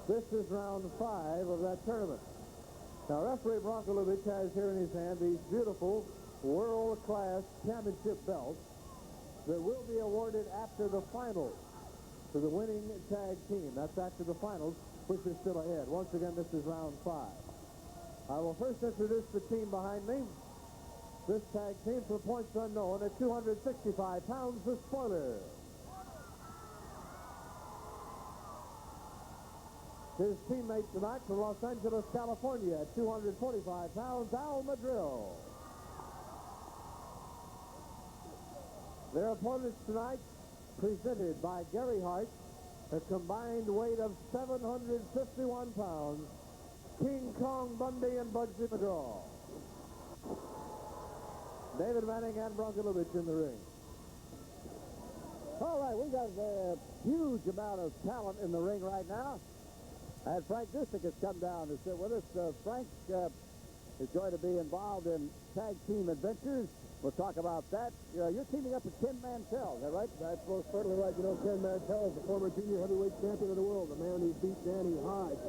This is round 5 of that tournament. Now, referee Bronco Lubitsch has here in his hand these beautiful world-class championship belts that will be awarded after the finals to the winning tag team. That's after the finals, which is still ahead. Once again, this is round 5. I will first introduce the team behind me. This tag team, for points unknown, at 265 pounds, the Spoiler. His teammate tonight from Los Angeles, California, at 245 pounds, Al Madril. Their opponents tonight, presented by Gary Hart, a combined weight of 751 pounds, King Kong Bundy and Bugsy McGraw. David Manning and Bronco Lubitsch in the ring. All right, we got a huge amount of talent in the ring right now. And Frank Disick has come down to sit with us. Frank is going to be involved in tag team adventures. We'll talk about that. You're teaming up with Ken Mantell, is that right? That's most certainly right. You know, Ken Mantell is the former junior heavyweight champion of the world, the man who beat Danny Hyde.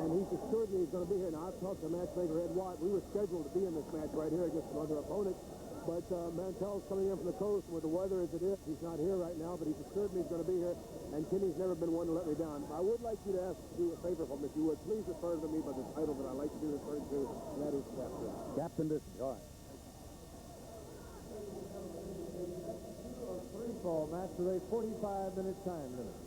And he's assured me he's going to be here. Now, I've talked to matchmaker Ed Watt. We were scheduled to be in this match right here against some other opponents. But Mantell's coming in from the coast, and with the weather as it is, he's not here right now, but he's assured me he's going to be here, and Kenny's never been one to let me down. I would like you to do a favor for me, if you would. Please refer to me by the title that I like to be referred to, and that is Captain. Captain Disick, all right. Free-fall match with a 45-minute time limit.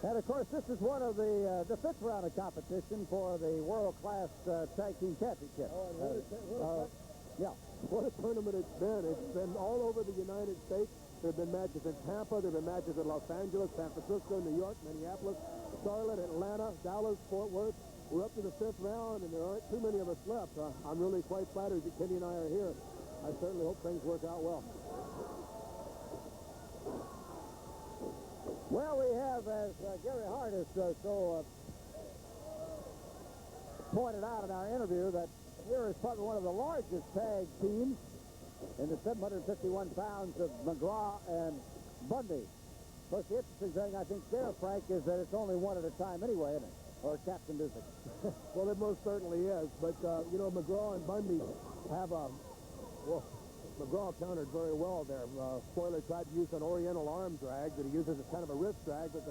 And, of course, this is one of the fifth round of competition for the world-class tag team championship. Yeah, what a tournament it's been. It's been all over the United States. There have been matches in Tampa. There have been matches in Los Angeles, San Francisco, New York, Minneapolis, Charlotte, Atlanta, Dallas, Fort Worth. We're up to the 5th round, and there aren't too many of us left. I'm really quite flattered that Kenny and I are here. I certainly hope things work out well. Well, we have, as Gary Hart has pointed out in our interview, that here is probably one of the largest tag teams in the 751 pounds of McGraw and Bundy. Of course, the interesting thing, I think, there, Frank, is that it's only one at a time anyway, isn't it? Or Captain Disick. Well, it most certainly is. But, you know, McGraw and Bundy have a... Well, McGraw countered very well there. Spoiler tried to use an oriental arm drag that he uses as kind of a wrist drag, but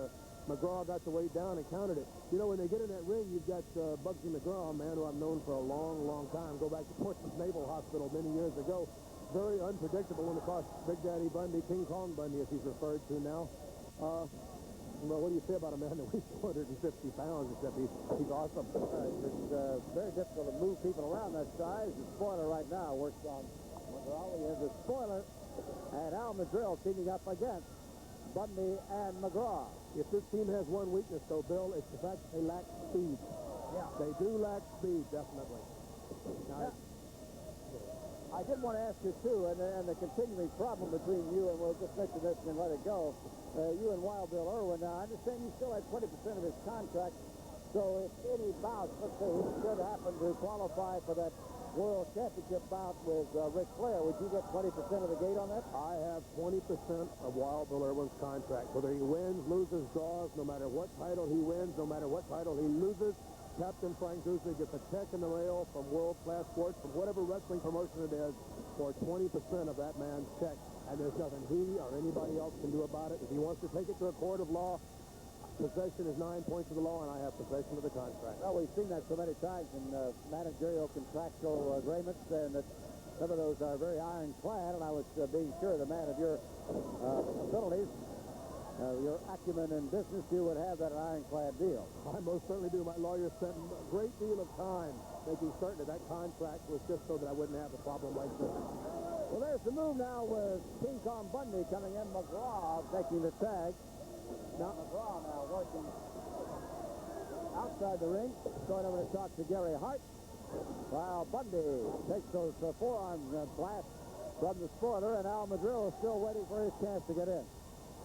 McGraw got the weight down and countered it. You know, when they get in that ring, you've got Bugsy McGraw, a man who I've known for a long, long time. Go back to Portsmouth Naval Hospital many years ago. Very unpredictable. And, of course, Big Daddy Bundy, King Kong Bundy, as he's referred to now. Well, what do you say about a man that weighs 250 pounds, except he's awesome? It's very difficult to move people around that size. The Spoiler right now works on McGraw. We have the Spoiler and Al Madril teaming up against Bundy and McGraw. If this team has one weakness, though, Bill, it's the fact that they lack speed. Yeah. They do lack speed, definitely. Now, I did want to ask you, too, and the continuing problem between you, and we'll just mention this and then let it go, you and Wild Bill Irwin. Now, I understand you still have 20% of his contract, so if any bout, let's say, he should happen to qualify for that World Championship bout with Ric Flair, would you get 20% of the gate on that? I have 20% of Wild Bill Irwin's contract. Whether he wins, loses, draws, no matter what title he wins, no matter what title he loses, Captain Frank Disick gets a check in the mail from World Class Sports, from whatever wrestling promotion it is, for 20% of that man's check. And there's nothing he or anybody else can do about it. If he wants to take it to a court of law, possession is 9 points of the law, and I have possession of the contract. Well, we've seen that so many times in managerial contractual agreements, and that some of those are very ironclad, and I was being sure the man of your abilities, your acumen in business, you would have that ironclad deal. I most certainly do. My lawyer spent a great deal of time making certain that that contract was just so that I wouldn't have a problem like this. Well, there's the move now with King Kong Bundy coming in, McGraw taking the tag. Now McGraw now working outside the ring, going over to talk to Gary Hart, while Bundy takes those forearm blasts from the Spoiler, and Al Madril is still waiting for his chance to get in.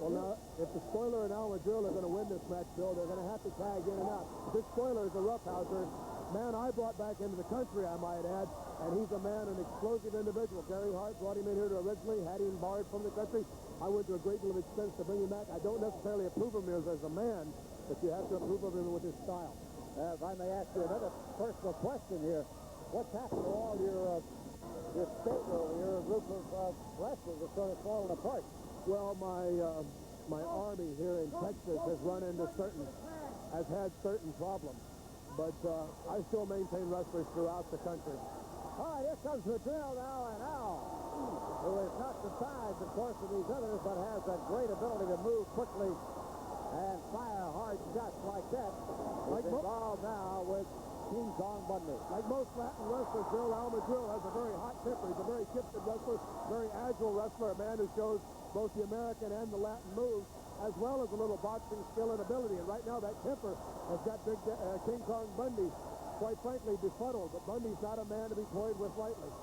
Well, now, if the Spoiler and Al Madril are going to win this match, Bill, they're going to have to tag in and out. This Spoiler is a roughhouser, man I brought back into the country, I might add, and he's a man, an explosive individual. Gary Hart brought him in here originally, had him barred from the country. I went to a great deal of expense to bring him back. I don't necessarily approve of him as a man, but you have to approve of him with his style. If I may ask you another personal question here, what's happened to all your stable, your group of wrestlers that's sort of fallen apart? Well, my army here in Texas has had certain problems, but I still maintain wrestlers throughout the country. All right, here comes Madril now, and Al, who is not the size, of course, of these others, but has a great ability to move quickly and fire hard shots like that. He's involved now with King Kong Bundy. Like most Latin wrestlers, Al Madril has a very hot temper. He's a very gifted wrestler, very agile wrestler, a man who shows both the American and the Latin moves, as well as a little boxing skill and ability. And right now, that temper has got big King Kong Bundy, quite frankly, befuddled. But Bundy's not a man to be toyed with lightly.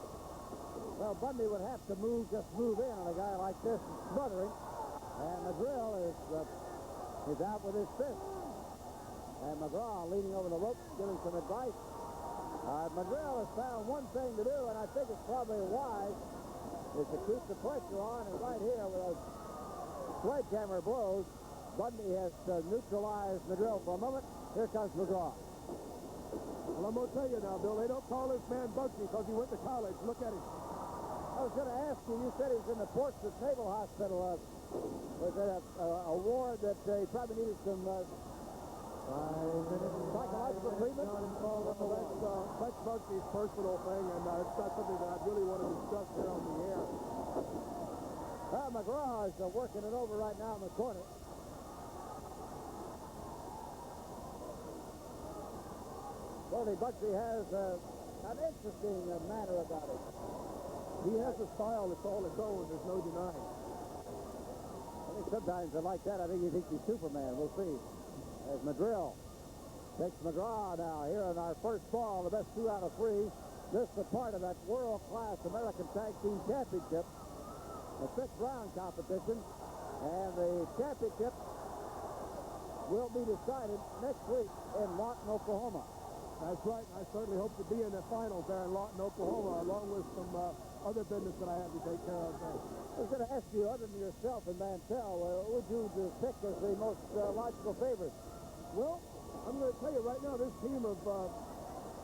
Well, Bundy would have to just move in on a guy like this, smothering. And Madril is out with his fist. And McGraw leaning over the ropes, giving some advice. Madril has found one thing to do, and I think it's probably wise, is to keep the pressure on. And right here, with those sledgehammer blows, Bundy has neutralized Madril for a moment. Here comes McGraw. Well, I'm going to tell you now, Bill, they don't call this man Bugsy because he went to college. Look at him. I was going to ask you, you said he was in the Portsmouth Naval Hospital. Was it a ward that he probably needed some psychological treatment? That's Bugsy's personal thing, and it's not something that I really want to discuss here on the air. McGraw is working it over right now in the corner. Well, Bugsy has an interesting manner about it. He has a style that's all his own. There's no denying. I think sometimes I like that. I think he thinks he's Superman. We'll see. As Madril takes McGraw now here in our first ball, the best 2 out of 3. This is a part of that world-class American Tag Team Championship, the 5th round competition, and the championship will be decided next week in Lawton, Oklahoma. That's right, and I certainly hope to be in the finals there in Lawton, Oklahoma, along with some other business that I have to take care of there. I was going to ask you, other than yourself and Mantell, who would you pick as the most logical favorite? Well, I'm going to tell you right now, this team of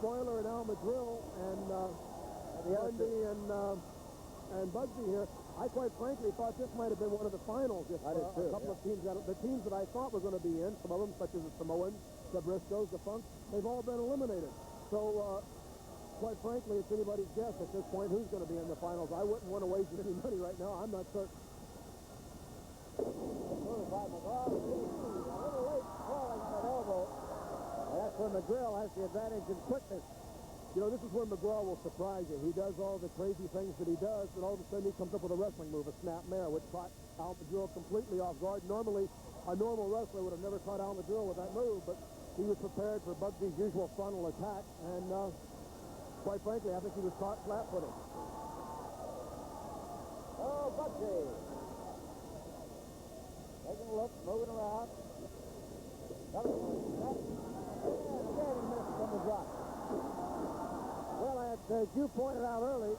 Spoiler and Al Madril and Bundy and Bugsy here, I quite frankly thought this might have been one of the finals. If I did too, a couple of teams, the teams that I thought were going to be in, some of them, such as the Samoans, the Briscoes, the Funks, they've all been eliminated. So, quite frankly, it's anybody's guess at this point who's going to be in the finals. I wouldn't want to waste any money right now. I'm not certain. By McGraw, a little late falling on an elbow. And that's when Madril has the advantage in quickness. You know, this is where McGraw will surprise you. He does all the crazy things that he does, and all of a sudden he comes up with a wrestling move, a snap mare, which caught Al Madril completely off guard. Normally, a normal wrestler would have never caught Al Madril with that move, but he was prepared for Bugsy's usual frontal attack, and quite frankly, I think he was caught flat-footed. Oh, Bugsy. Taking a look, moving around. And again, he missed from the drop. Well, as you pointed out early,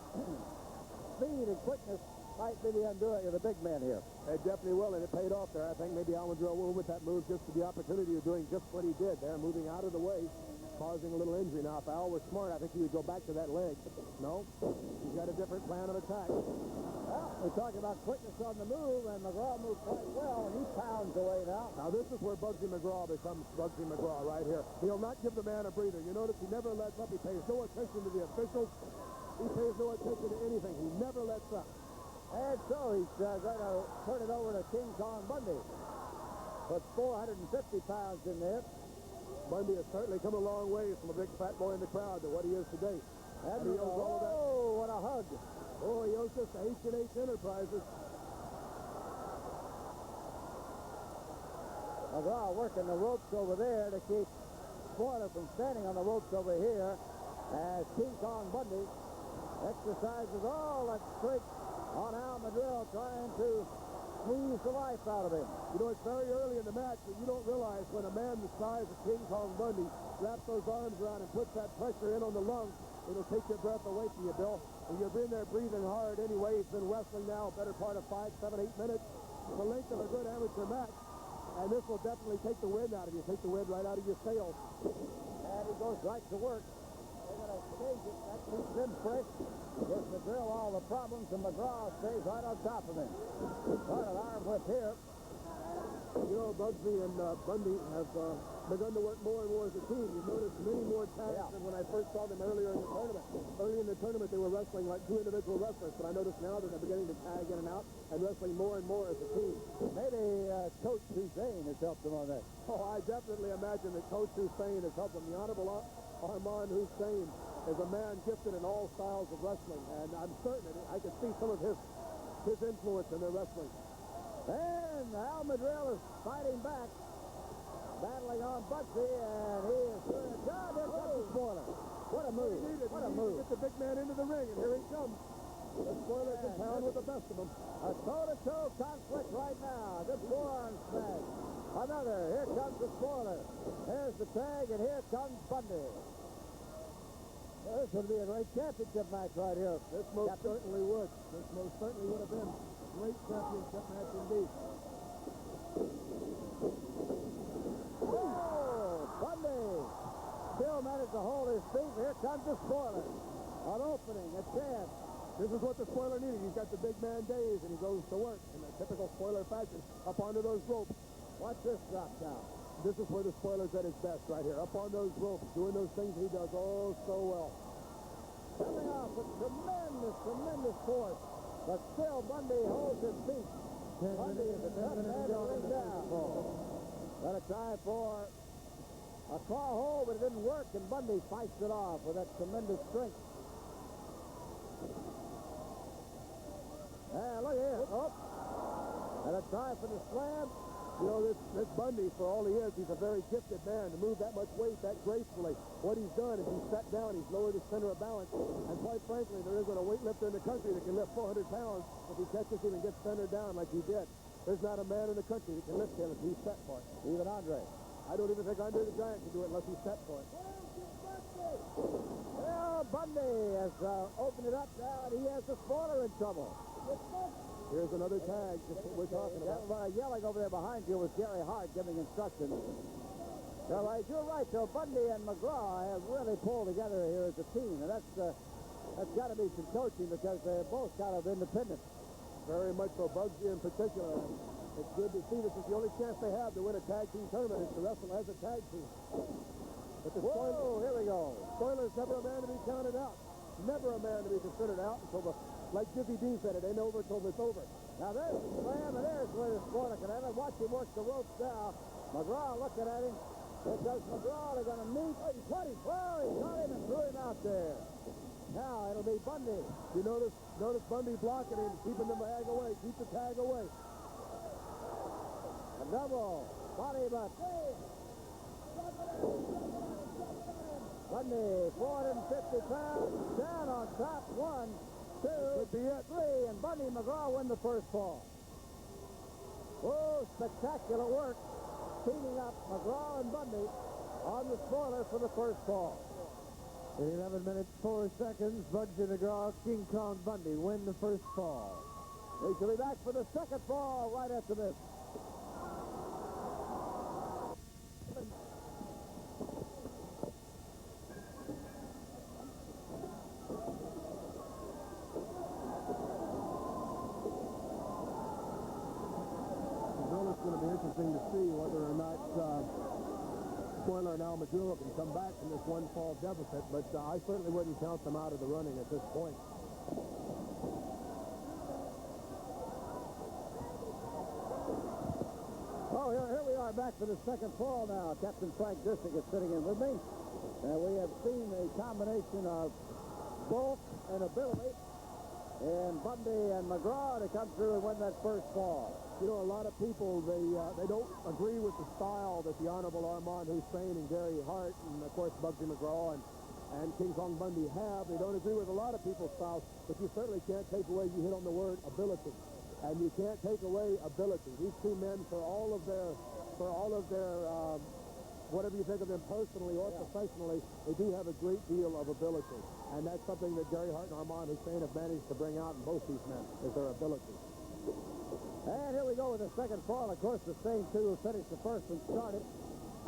speed and quickness might be the undoing of the big man here. It definitely will, and it paid off there. I think maybe Al Madril will with that move just for the opportunity of doing just what he did there, moving out of the way, causing a little injury. Now, if Al was smart, I think he would go back to that leg. No, he's got a different plan of attack. Well, we're talking about quickness on the move, and McGraw moved quite well, and he pounds away now. Now, this is where Bugsy McGraw becomes Bugsy McGraw right here. He'll not give the man a breather. You notice he never lets up. He pays no attention to the officials. He pays no attention to anything. He never lets up. And so he's going to turn it over to King Kong Bundy. Puts 450 pounds in there. Bundy has certainly come a long way from a big fat boy in the crowd to what he is today. And he owes all of that. Oh, what a hug. Oh, he owes this to H&H Enterprises. McGraw working the ropes over there to keep Spoiler from standing on the ropes over here as King Kong Bundy exercises all that strength on Al Madril, trying to squeeze the life out of him. You know, it's very early in the match, but you don't realize when a man the size of King Kong Bundy wraps those arms around and puts that pressure in on the lungs, it'll take your breath away from you, Bill. And you've been there breathing hard anyway. He's been wrestling now a better part of 5, 7, 8 minutes. The length of a good amateur match. And this will definitely take the wind out of you, take the wind right out of your sails. And he goes right to work. They're going to change it. That keeps him fresh. Gives Madril all the problems, and McGraw stays right on top of him. Got an arm whip here. You know, Bugsy and Bundy have begun to work more and more as a team. You've noticed many more tags than when I first saw them earlier in the tournament. Early in the tournament, they were wrestling like two individual wrestlers, but I notice now that they're beginning to tag in and out and wrestling more and more as a team. Maybe Coach Hussein has helped them on that. Oh, I definitely imagine that Coach Hussein has helped them. The Honorable Armand Hussein is a man gifted in all styles of wrestling, and I'm certain that I can see some of his influence in their wrestling. And Al Madril is fighting back, battling on Bugsy, and he is doing a job. Here comes the spoiler. What a move. What a move. Get the big man into the ring, and here he comes. The spoiler can pound with the best of them. A toe-to-toe conflict right now. Good forearm smash. Another. Here comes the spoiler. There's the tag, and here comes Bundy. Well, this would be a great championship match right here. This most certainly would. This most certainly would have been a great championship match indeed. Oh, Bundy still managed to hold his feet. Here comes the spoiler. An opening, a chance. This is what the spoiler needed. He's got the big man days, and he goes to work in a typical spoiler fashion up onto those ropes. Watch this drop down. This is where the spoiler's at his best right here, up on those ropes, doing those things he does oh so well. Coming off with tremendous force, but still Bundy holds his feet. Bundy is a tough man to bring down. Got a try for a claw hold, but it didn't work, and Bundy fights it off with that tremendous strength. Look here. Oh. And a try for the slam. You know, this Bundy, for all he is, he's a very gifted man to move that much weight that gracefully. What he's done is he's sat down, he's lowered his center of balance, and quite frankly, there isn't a weightlifter in the country that can lift 400 pounds if he catches him and gets centered down like he did. There's not a man in the country that can lift him if he's set for it. Even Andre. I don't even think Andre the Giant can do it unless he's set for it. Well, Bundy has opened it up now, and he has the spoiler in trouble. Here's another tag, just what we're talking about. Yelling over there behind you was Gary Hart giving instructions. Well, you're right, though. Bundy and McGraw have really pulled together here as a team, and that's got to be some coaching because they're both kind of independent. Very much so, Bugsy in particular. It's good to see this is the only chance they have to win a tag team tournament is to wrestle as a tag team. But the Whoa, here we go. Spoiler's never a man to be counted out. Never a man to be considered out until like Jiffy Dean said, it ain't over until it's over. Now there's the slam, and there's where the spoiler can have it. Watch him work the ropes now. McGraw looking at him. Here comes McGraw. They're going to meet. Oh, he's got him. Well, he got him and threw him out there. Now it'll be Bundy. You notice Bundy blocking him, keeping the tag away. Keep the tag away. A double. Body butt. Bundy, 450 pounds. Down on top. 1, 2, 3, and Bundy and McGraw win the first fall. Oh, spectacular work. Teaming up McGraw and Bundy on the spoiler for the first fall. In 11 minutes, 4 seconds, Bugsy McGraw, King Kong Bundy win the first fall. We shall be back for the second fall right after this. It's going to be interesting to see whether or not Spoiler and Al Madril can come back from this one-fall deficit, but I certainly wouldn't count them out of the running at this point. Oh, here we are back for the second fall now. Captain Frank Disick is sitting in with me. We have seen a combination of bulk and ability in Bundy and McGraw to come through and win that first fall. You know, a lot of people, they don't agree with the style that the Honorable Armand Hussein and Gary Hart and, of course, Bugsy McGraw and King Kong Bundy have. They don't agree with a lot of people's styles, but you certainly can't take away, you hit on the word, ability. And you can't take away ability. These two men, for all of their whatever you think of them personally or professionally, they do have a great deal of ability. And that's something that Gary Hart and Armand Hussein have managed to bring out in both these men, is their ability. And here we go with the second fall. Of course, the same two who finished the first one started.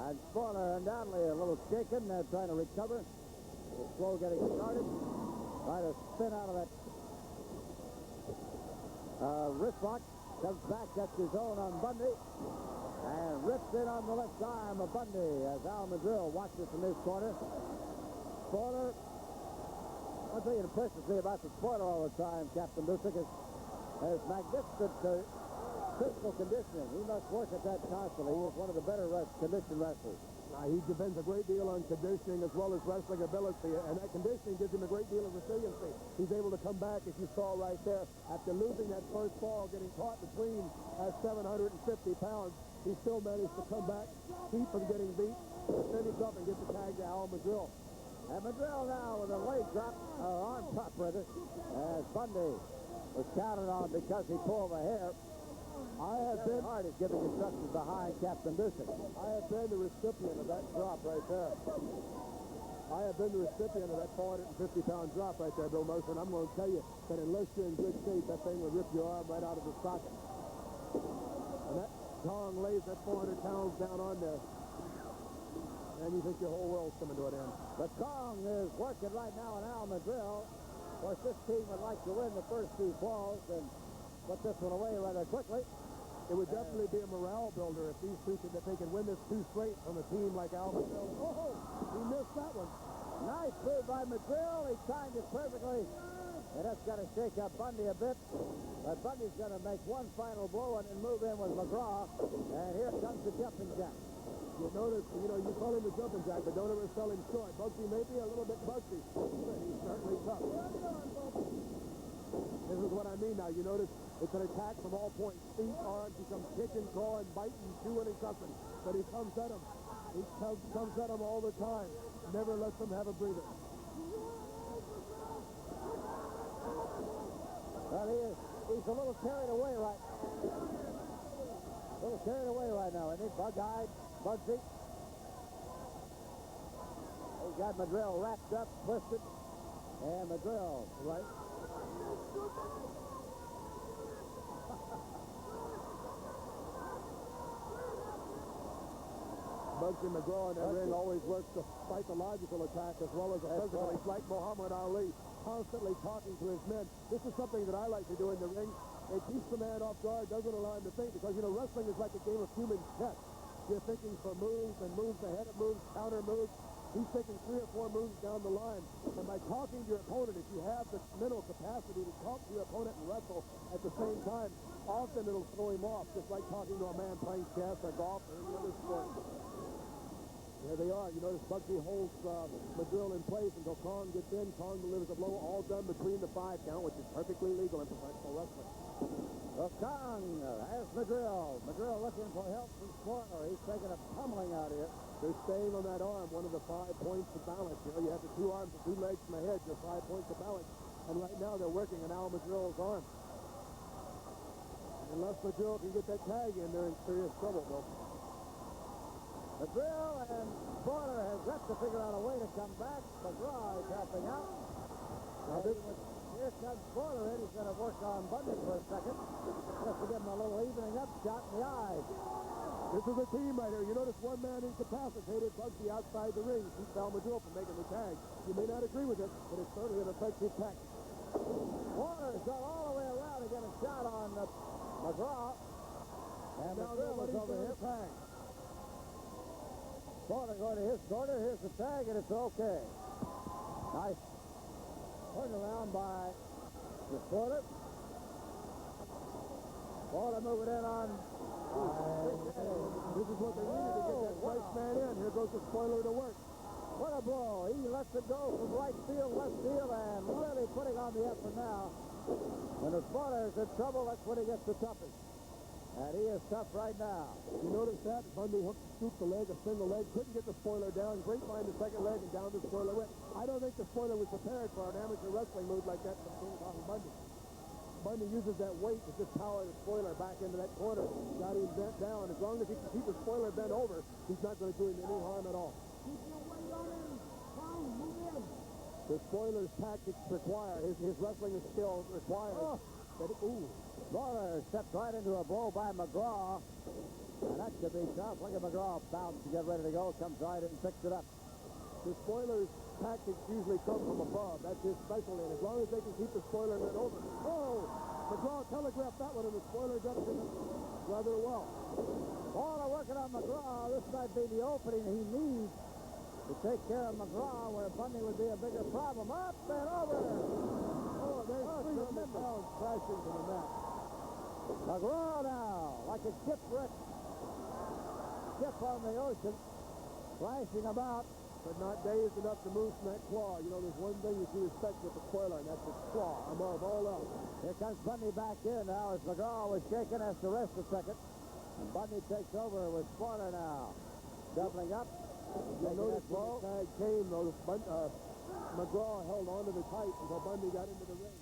And Spoiler undoubtedly a little shaken, trying to recover. Slow getting started. Trying to spin out of that wrist lock. Comes back, gets his own on Bundy. And rips in on the left arm of Bundy as Al Madril watches from his corner. Spoiler. One thing that impresses me about the Spoiler all the time, Captain Busick, is magnificent physical conditioning. He must work at that constantly. He is one of the better conditioned wrestlers. He depends a great deal on conditioning as well as wrestling ability, and that conditioning gives him a great deal of resiliency. He's able to come back, as you saw right there, after losing that first fall, getting caught between 750 pounds. He still managed to come back, keep from getting beat, finish up and get the tag to Al Madril. And Madril now with a leg drop, or arm pop rather, as Bundy was counted on because he pulled the hair. Kerry Hart is giving instructions behind Captain Busick. I have been the recipient of that drop right there. I have been the recipient of that 450-pound drop right there, Bill Mercer, and I'm going to tell you that unless you're in good shape, that thing would rip your arm right out of the socket. And that Kong lays that 400 pounds down on there, and you think your whole world's coming to an end. The Kong is working right now on Al Madril. Of course, this team would like to win the first two falls and put this one away rather quickly. It would definitely be a morale builder if these two if they can win this two straight from a team like Al Madril. Oh, he missed that one. Nice move by Madril. He timed it perfectly. And that's going to shake up Bundy a bit. But Bundy's going to make one final blow and then move in with McGraw. And here comes the jumping jack. You notice, you call him the jumping jack, but don't ever sell him short. Bugsy may be a little bit Bugsy, but he's certainly tough. This is what I mean now. You notice it's an attack from all points. Feet, arms, he comes kicking, clawing, biting, chewing, and cussing. But he comes at him. He comes at him all the time. Never lets him have a breather. Well, he's a little carried away right now. A little carried away right now, isn't he? Bug-eyed, Bugsy. He's got Madril wrapped up, twisted. And Madril, right? Bugsy McGraw in that ring always works the psychological attack as well as a physical. He's like Muhammad Ali, constantly talking to his men. This is something that I like to do in the ring. It keeps the man off guard, doesn't allow him to think, because, wrestling is like a game of human chess. You're thinking for moves and moves ahead of moves, counter moves. He's taking 3 or 4 moves down the line. And by talking to your opponent, if you have the mental capacity to talk to your opponent and wrestle at the same time, often it'll throw him off, just like talking to a man playing chess or golf or any other sport. There they are. You notice Bugsy holds Madril in place until Kong gets in. Kong delivers a blow, all done between the 5 count, which is perfectly legal in professional wrestling. Well, Kong has Madril. Madril looking for help from Spoiler. He's taking a pummeling out here. They're staying on that arm, one of the 5 points of balance. You have the 2 arms and 2 legs from the head, your 5 points of balance. And right now they're working on Al Madril's arm. Unless Madril can get that tag in, they're in serious trouble, Bill. Madril and Spoiler has got to figure out a way to come back. McGraw is helping out. Now here comes Spoiler in. He's going to work on Bundy for a second, just to give him a little evening up shot in the eyes. This is a team right here. You notice one man incapacitated, Bugsy outside the ring. Keeps Al Madril from making the tag. You may not agree with it, but it's certainly an effective tactic. Spoiler's gone all the way around to get a shot on McGraw. And now Madril is over here. Tag. Spoiler going to his corner. Here's the tag, and it's okay. Nice turn around by the Spoiler. Spoiler moving in on. This is what they needed to get that fresh man in. Here goes the Spoiler to work. What a blow. He lets it go from right field, left field, and really putting on the effort now. When the Spoiler is in trouble, that's when he gets the toughest. And he is tough right now. You notice that? Bundy scooped the leg, a single leg, couldn't get the Spoiler down. Grapevine the second leg, and down the Spoiler went. I don't think the Spoiler was prepared for an amateur wrestling move like that from King Kong Bundy. Bundy uses that weight to just power the Spoiler back into that corner. Got him bent down. As long as he can keep the Spoiler bent over, he's not going to do him any harm at all. Keep your weight on him. Kong, move in. The Spoiler's tactics require, his wrestling skill requires that, Spoiler stepped right into a blow by McGraw. And that could be tough. Look at McGraw bounce to get ready to go. Comes right in and picks it up. The spoiler's tactics usually come from above. That's his specialty. And as long as they can keep the spoiler net over. Oh! McGraw telegraphed that one, and the spoiler got it rather well. Spoiler working on McGraw. This might be the opening he needs to take care of McGraw, where Bundy would be a bigger problem. Up and over. Oh, there's 300 pounds crashing to the mat. McGraw now, like a shipwreck ship on the ocean, flashing about. But not dazed enough to move from that claw. You know, there's one thing that you respect with the spoiler, and that's its claw. Above all else. Here comes Bundy back in now as McGraw was shaken, has to rest a second. And Bundy takes over with Spoiler now. Doubling up. You'll notice when the tag came, though, McGraw held on to the tight until Bundy got into the ring.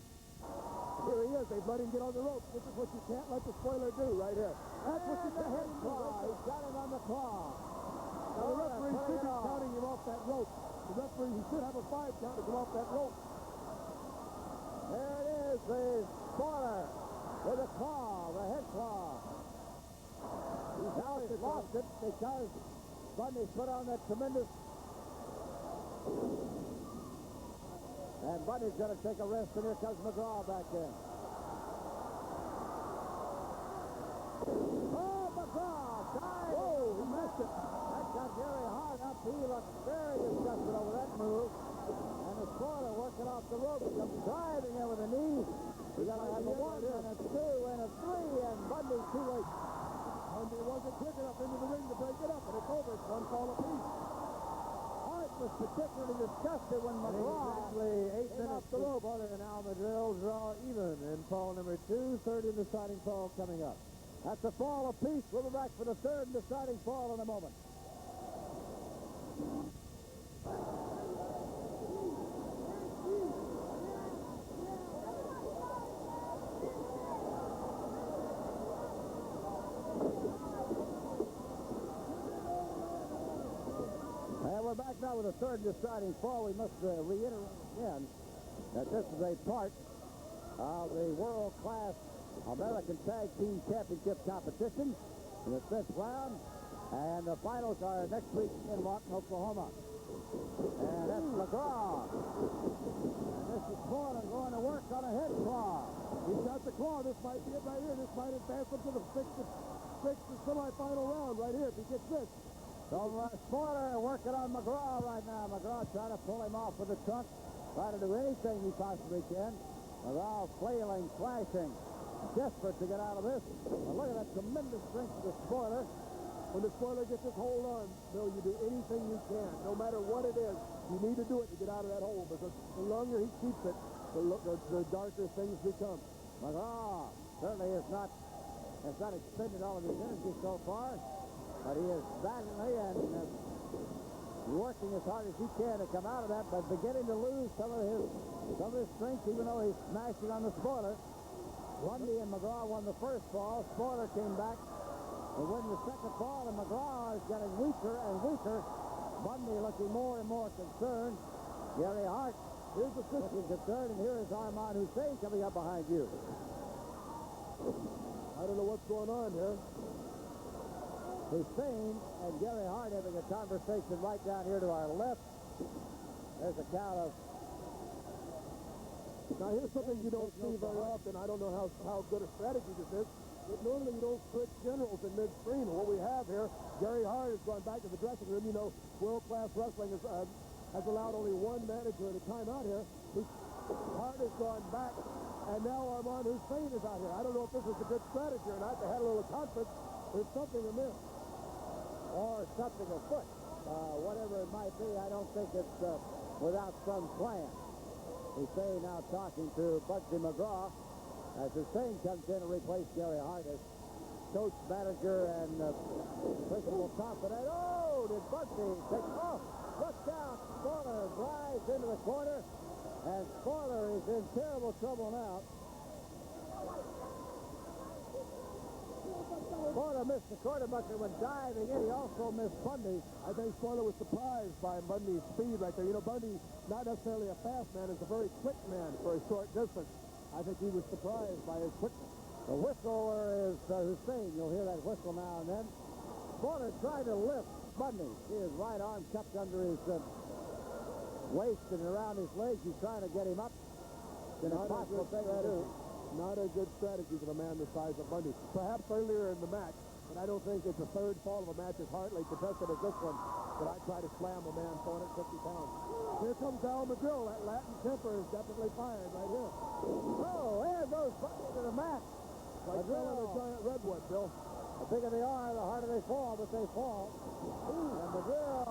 Here he is. They've let him get on the rope. This is what you can't let the spoiler do right here. That's what you can't let him do. He's got him on the claw. Now, the referee should be counting him off that rope. The referee, he should have a 5 count to come off that rope. There it is, the Spoiler with a claw, the head claw. Now he's lost it because Bundy's put on that tremendous... And Bundy's going to take a rest, and here comes McGraw back in. Oh, McGraw! Dive! Whoa, he missed it. That got Gary hard up. He looked very disgusted over that move. And the Spoiler working off the rope, comes driving in with a knee. We got to have a 1 and a 2 and a 3, and Bundy too late. Bundy wasn't quick enough into the ring to break it up, and it's over. It's 1 fall apiece. Hart was particularly disgusted when McGraw Exactly 8 came minutes off the rope. Spoiler, and now Madril draw even in fall number 2. Third and deciding fall coming up. That's a fall apiece. We'll be back for the third and deciding fall in a moment. And we're back now with the third deciding fall. We must reiterate again that this is a part of the world-class American Tag Team Championship competition in the 5th round. And the finals are next week in Lawton, Oklahoma. And that's McGraw. And this is Spoiler going to work on a head claw. He's got the claw. This might be it right here. This might advance him to the sixth semifinal round right here if he gets this. So Spoiler working on McGraw right now. McGraw trying to pull him off with the trunk. Trying to do anything he possibly can. McGraw flailing, flashing, desperate to get out of this. And look at that tremendous strength of the Spoiler. When the Spoiler gets his hold on, Bill, you do anything you can. No matter what it is, you need to do it to get out of that hole, because the longer he keeps it, the darker things become. McGraw certainly has not expended all of his energy so far, but he is valiantly and working as hard as he can to come out of that, but beginning to lose some of his strength, even though he's smashing on the Spoiler. Bundy and McGraw won the first fall. Spoiler came back to win the second fall, and McGraw is getting weaker and weaker. Bundy looking more and more concerned. Gary Hart Here's the looking concerned, and here is Armand Hussein coming up behind you. I don't know what's going on here. Hussein and Gary Hart having a conversation right down here to our left. There's a count of... Now, here's something you don't see very often. I don't know how good a strategy this is. But normally you don't switch generals in midstream. And what we have here, Gary Hart has gone back to the dressing room. You know, world-class wrestling has allowed only one manager at a time out here. Hart has gone back, and now Armand Hussein is out here. I don't know if this is a good strategy or not. They had a little conference. There's something amiss. Or something afoot. Whatever it might be, I don't think it's without some plan. Hussein now talking to Bugsy McGraw as Hussein comes in to replace Gary Hart as coach, manager, and principal confident. Oh, did Bugsy take off? Look out. Spoiler drives into the corner, and Spoiler is in terrible trouble now. Spoiler missed the quarterbucker when diving in. He also missed Bundy. I think Spoiler was surprised by Bundy's speed right there. You know, Bundy, not necessarily a fast man, is a very quick man for a short distance. I think he was surprised by his quickness. The whistler is Hussein. You'll hear that whistle now and then. Porter trying to lift Bundy. See his right arm cupped under his waist and around his legs. He's trying to get him up. It's an impossible thing to do. Not a good strategy for the man the size of Bundy. Perhaps earlier in the match, but I don't think it's the third fall of a match as heartily contested as this one that I try to slam a man 450 pounds. Here comes Al McGraw. That Latin temper is definitely fired right here. Oh, there goes Bundy to the mat. Like felling a giant redwood, Bill. The bigger they are, the harder they fall, but they fall. And Madril,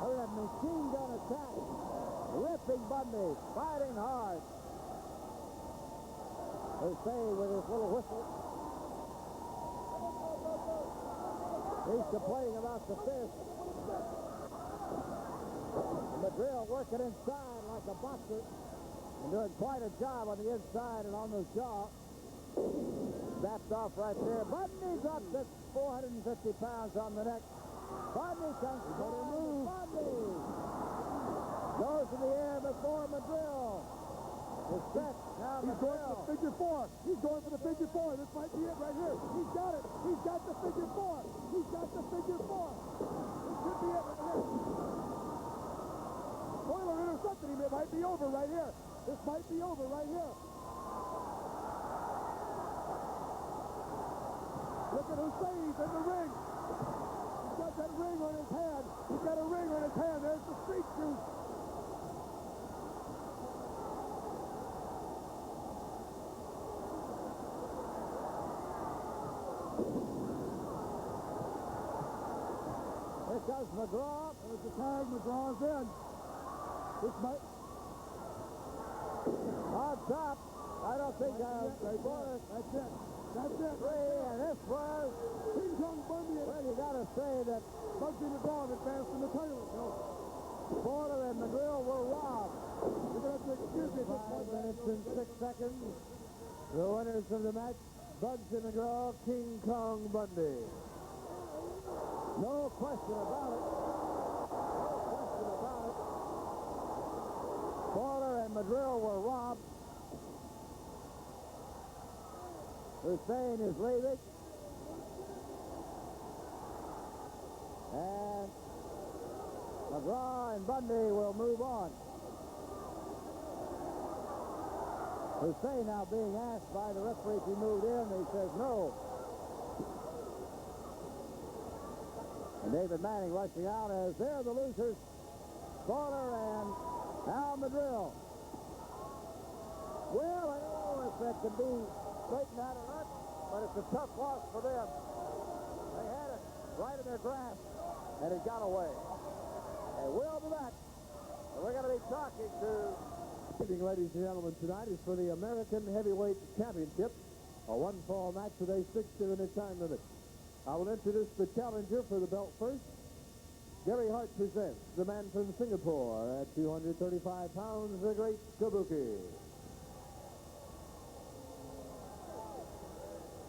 look at that machine gun attack. Ripping Bundy, fighting hard. Hussein with his little whistle. He's complaining about the fist. Madril working inside like a boxer and doing quite a job on the inside and on the jaw. Snapped off right there. Bundy drops it. 450 pounds on the neck. Bundy comes move. Bundy goes in the air before Madril. Is set. Now He's going for the figure four. He's going for the figure four. This might be it right here. He's got it. He's got the figure four. He's got the figure four. This could be it right here. Spoiler intercepted him. It might be over right here. This might be over right here. Look at Hussein's in the ring. He's got that ring on his hand. He's got a ring on his hand. There's the street juice. Here comes McGraw. There's the tag. McGraw's in. This might... On top. I don't think That's it. That's it. Three, and this was... King Kong Bundy. Well, you got to say that Bugsy McGraw advanced in the tournament. No. Porter and Madril were robbed. You're going to have to excuse me for 5 minutes and 6 seconds. The winners of the match, Bugsy McGraw, King Kong Bundy. No question about it. No question about it. Porter and Madril were robbed. Hussein is leaving. And McGraw and Bundy will move on. Hussein now being asked by the referee if he moved in. He says no. And David Manning rushing out as they're the losers. Porter and Al Madril. Well, I don't know if that can be straightened out or not, but it's a tough loss for them. They had it right in their grasp, and it got away. And we'll be back. And we're going to be talking to... Ladies and gentlemen, tonight is for the American Heavyweight Championship, a one-fall match with a 6-minute time limit. I will introduce the challenger for the belt first. Gary Hart presents the man from Singapore at 235 pounds, the Great Kabuki.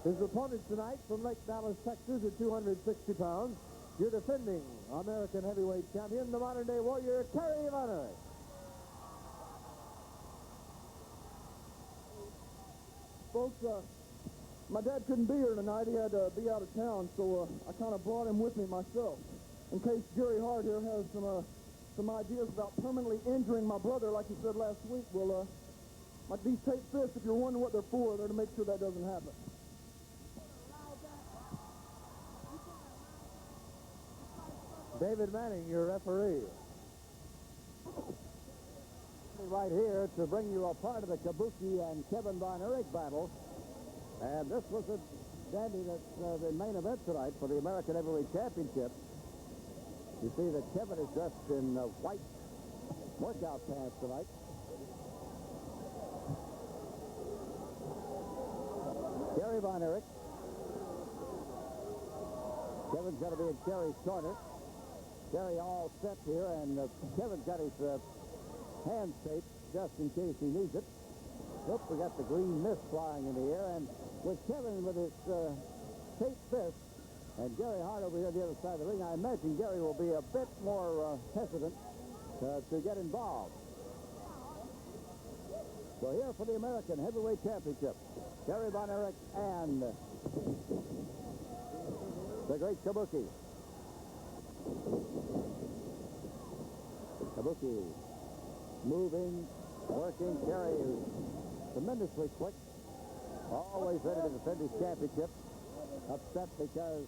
His opponent tonight from Lake Dallas, Texas at 260 pounds, your defending American heavyweight champion, the modern-day warrior, Kerry Von Erich. Folks, my dad couldn't be here tonight. He had to be out of town, so I kind of brought him with me myself. In case Gary Hart here has some ideas about permanently injuring my brother, like he said last week. Well, these tape fists, if you're wondering what they're for, they're to make sure that doesn't happen. David Manning, your referee. Right here to bring you a part of the Kabuki and Kevin Von Erich battle. And this was a dandy that's the main event tonight for the American Heavyweight Championship. You see that Kevin is dressed in white workout pants tonight. Kerry Von Erich. Kevin's got to be in Kerry's corner. Kerry all set here, and Kevin's got his hands taped just in case he needs it. Oops, we got the green mist flying in the air, and with Kevin with his taped fist and Gary Hart over here on the other side of the ring, I imagine Gary will be a bit more hesitant to get involved. So here for the American Heavyweight Championship, Kerry Von Erich and the Great Kabuki. Kabuki moving, working. Kerry is tremendously quick, always ready to defend his championship. Upset because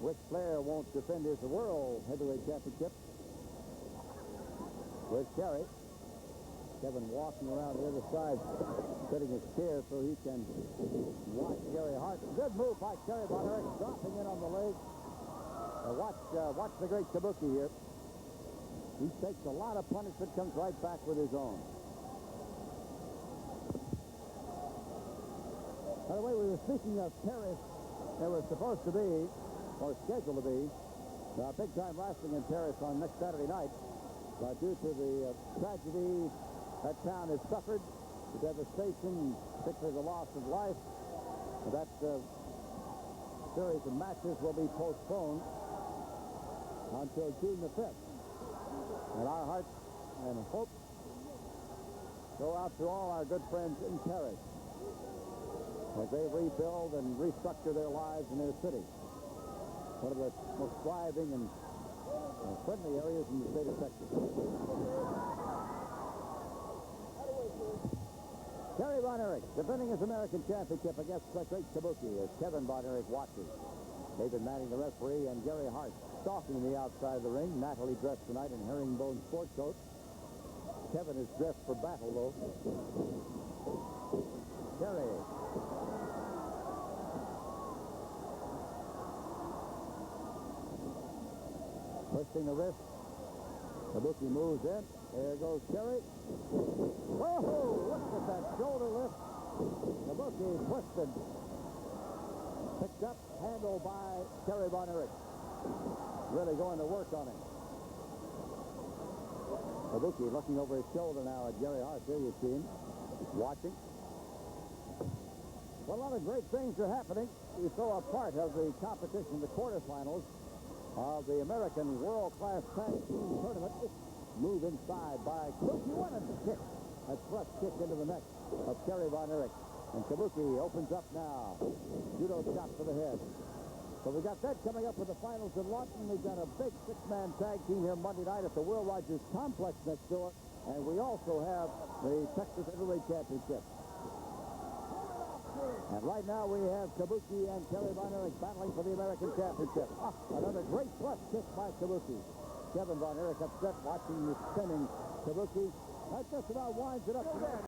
which player won't defend his World Heavyweight Championship with Kerry. Kevin walking around the other side, setting his chair so he can watch Gary Hart. Good move by Kerry Von Erich, dropping in on the leg. Watch the Great Kabuki here. He takes a lot of punishment, comes right back with his own. By the way, we were speaking of Paris. There was supposed to be, or scheduled to be, big-time wrestling in Paris on next Saturday night. But due to the tragedy that town has suffered, the devastation, particularly the loss of life, that series of matches will be postponed until June the 5th. And our hearts and hopes go out to all our good friends in Paris as they rebuild and restructure their lives in their city. One of the most thriving and friendly areas in the state of Texas. Kerry Von Erich defending his American championship against the Great Kabuki as Kevin Von Erich watches. David Manning, the referee, and Gary Hart stalking the outside of the ring. Natalie dressed tonight in herringbone sport coat. Kevin is dressed for battle, though. Kerry. Twisting the wrist. Kabuki moves in. There goes Kerry. Whoa! Look at that shoulder lift. Kabuki twisted. Picked up, handled by Kerry Von Erich. Really going to work on him. Kabuki looking over his shoulder now at Gary Hart. There you see him. Watching. Well, a lot of great things are happening. We saw a part of the competition, the quarterfinals of the American World-Class Tag Team Tournament. Move inside by Kabuki. One and kick. A thrust kick into the neck of Kerry Von Erich. And Kabuki opens up now. Judo chop to the head. So we got that coming up with the finals in Lawton. We've got a big six-man tag team here Monday night at the Will Rogers Complex next door. And we also have the Texas Heavyweight Championship. And right now we have Kabuki and Kerry Von Erich battling for the American Championship. Another great thrust kick by Kabuki. Kevin Von Erich upset watching the spinning Kabuki. That just about winds it up.